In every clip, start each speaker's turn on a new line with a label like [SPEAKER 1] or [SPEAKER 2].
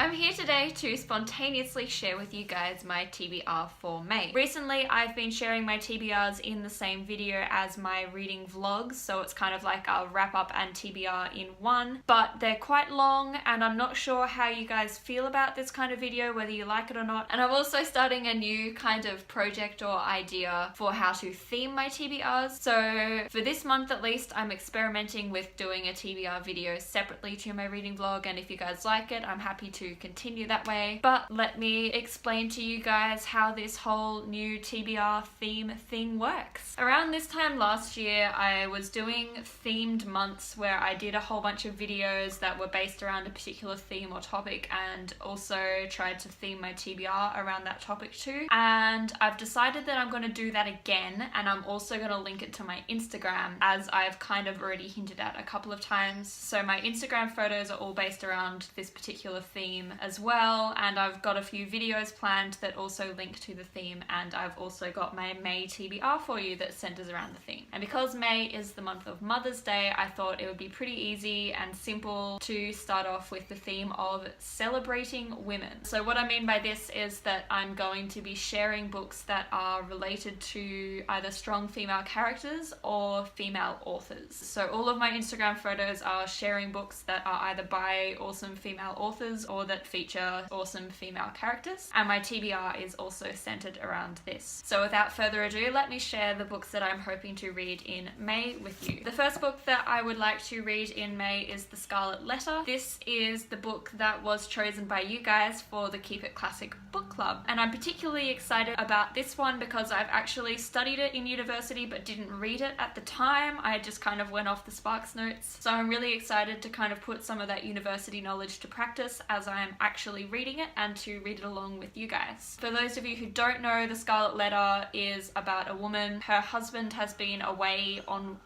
[SPEAKER 1] I'm here today to spontaneously share with you guys my TBR for May. Recently, I've been sharing my TBRs in the same video as my reading vlogs, so it's kind of like a wrap up and TBR in one, but they're quite long and I'm not sure how you guys feel about this kind of video, whether you like it or not. And I'm also starting a new kind of project or idea for how to theme my TBRs. So for this month at least, I'm experimenting with doing a TBR video separately to my reading vlog, and if you guys like it, I'm happy to continue that way. But let me explain to you guys how this whole new TBR theme thing works. Around this time last year, I was doing themed months where I did a whole bunch of videos that were based around a particular theme or topic, and also tried to theme my TBR around that topic too. And I've decided that I'm going to do that again, and I'm also going to link it to my Instagram, as I've kind of already hinted at a couple of times. So my Instagram photos are all based around this particular theme as well, and I've got a few videos planned that also link to the theme, and I've also got my May TBR for you that centers around the theme. And because May is the month of Mother's Day, I thought it would be pretty easy and simple to start off with the theme of celebrating women. So what I mean by this is that I'm going to be sharing books that are related to either strong female characters or female authors. So all of my Instagram photos are sharing books that are either by awesome female authors or that feature awesome female characters, and my TBR is also centered around this. So without further ado, let me share the books that I'm hoping to read in May with you. The first book that I would like to read in May is The Scarlet Letter. This is the book that was chosen by you guys for the Keep It Classic book club, and I'm particularly excited about this one because I've actually studied it in university but didn't read it at the time. I just kind of went off the Sparks notes, so I'm really excited to kind of put some of that university knowledge to practice as I'm actually reading it, and to read it along with you guys. For those of you who don't know, The Scarlet Letter is about a woman. Her husband has been away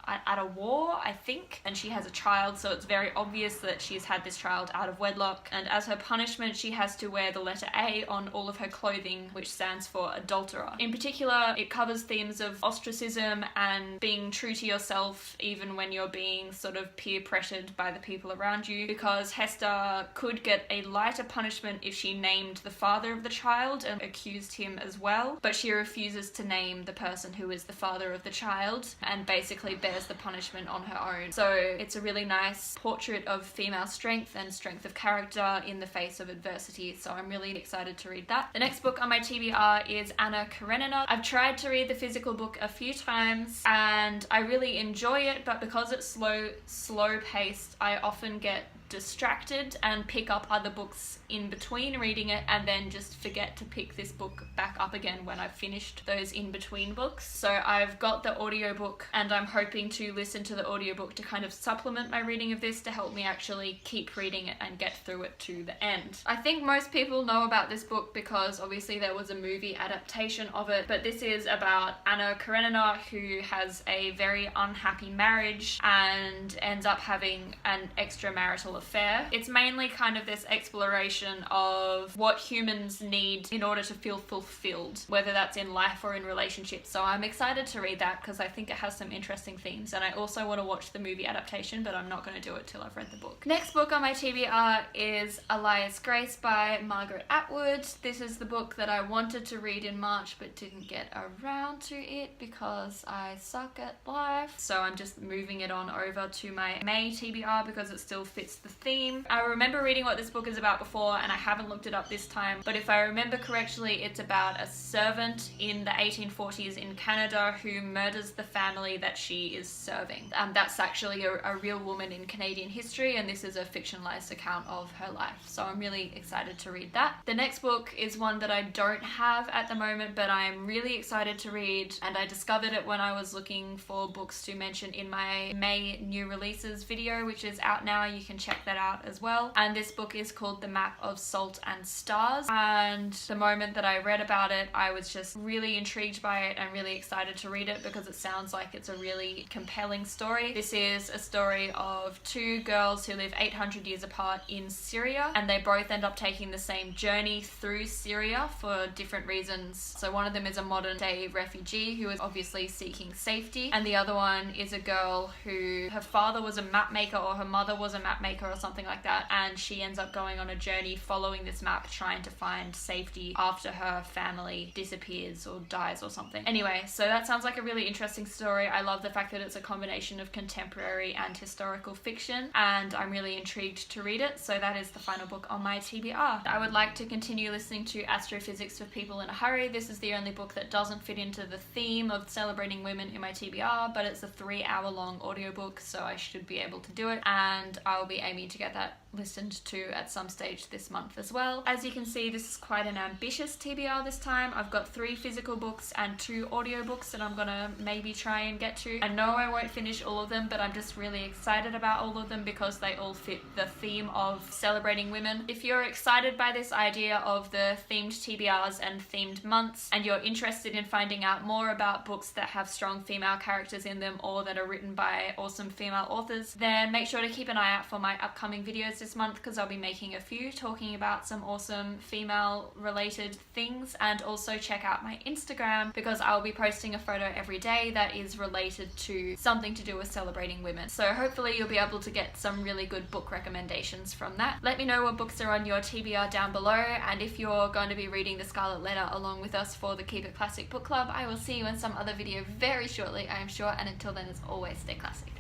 [SPEAKER 1] at a war, I think, and she has a child, so it's very obvious that she's had this child out of wedlock, and as her punishment she has to wear the letter A on all of her clothing, which stands for adulterer. In particular, it covers themes of ostracism and being true to yourself even when you're being sort of peer pressured by the people around you, because Hester could get a lighter punishment if she named the father of the child and accused him as well, but she refuses to name the person who is the father of the child and basically bears the punishment on her own. So it's a really nice portrait of female strength and strength of character in the face of adversity, so I'm really excited to read that. The next book on my TBR is Anna Karenina. I've tried to read the physical book a few times and I really enjoy it, but because it's slow paced, I often get distracted and pick up other books in between reading it, and then just forget to pick this book back up again when I've finished those in-between books. So I've got the audiobook and I'm hoping to listen to the audiobook to kind of supplement my reading of this, to help me actually keep reading it and get through it to the end. I think most people know about this book because obviously there was a movie adaptation of it, but this is about Anna Karenina, who has a very unhappy marriage and ends up having an extramarital affair. It's mainly kind of this exploration of what humans need in order to feel fulfilled, whether that's in life or in relationships. So I'm excited to read that because I think it has some interesting themes, and I also want to watch the movie adaptation, but I'm not going to do it till I've read the book. Next book on my TBR is Elias Grace by Margaret Atwood. This is the book that I wanted to read in March but didn't get around to it because I suck at life. So I'm just moving it on over to my May TBR because it still fits the theme. I remember reading what this book is about before and I haven't looked it up this time, but if I remember correctly, it's about a servant in the 1840s in Canada who murders the family that she is serving. That's actually a real woman in Canadian history, and this is a fictionalized account of her life, so I'm really excited to read that. The next book is one that I don't have at the moment, but I'm really excited to read, and I discovered it when I was looking for books to mention in my May new releases video, which is out now. You can check that out as well. And this book is called The Map of Salt and Stars, and the moment that I read about it, I was just really intrigued by it and really excited to read it because it sounds like it's a really compelling story. This is a story of two girls who live 800 years apart in Syria, and they both end up taking the same journey through Syria for different reasons. So one of them is a modern day refugee who is obviously seeking safety, and the other one is a girl who her father was a map maker or her mother was a map maker her or something like that, and she ends up going on a journey following this map trying to find safety after her family disappears or dies or something. Anyway, so that sounds like a really interesting story. I love the fact that it's a combination of contemporary and historical fiction, and I'm really intrigued to read it, so that is the final book on my TBR. I would like to continue listening to Astrophysics for People in a Hurry. This is the only book that doesn't fit into the theme of celebrating women in my TBR, but it's a 3-hour-long audiobook, so I should be able to do it, and I'll be aiming to get that listened to at some stage this month as well. As you can see, this is quite an ambitious TBR this time. I've got 3 physical books and 2 audiobooks that I'm gonna maybe try and get to. I know I won't finish all of them, but I'm just really excited about all of them because they all fit the theme of celebrating women. If you're excited by this idea of the themed TBRs and themed months, and you're interested in finding out more about books that have strong female characters in them or that are written by awesome female authors, then make sure to keep an eye out for my upcoming videos this month, because I'll be making a few talking about some awesome female related things. And also check out my Instagram, because I'll be posting a photo every day that is related to something to do with celebrating women. So hopefully you'll be able to get some really good book recommendations from that. Let me know what books are on your TBR down below, and if you're going to be reading the Scarlet Letter along with us for the Keep It Classic book club, I will see you in some other video very shortly, I am sure, and until then, as always, stay classic.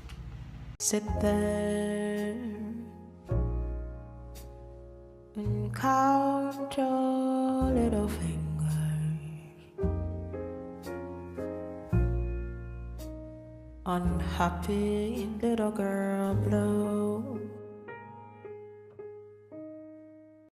[SPEAKER 2] Sit there and count your little fingers. Unhappy little girl blue.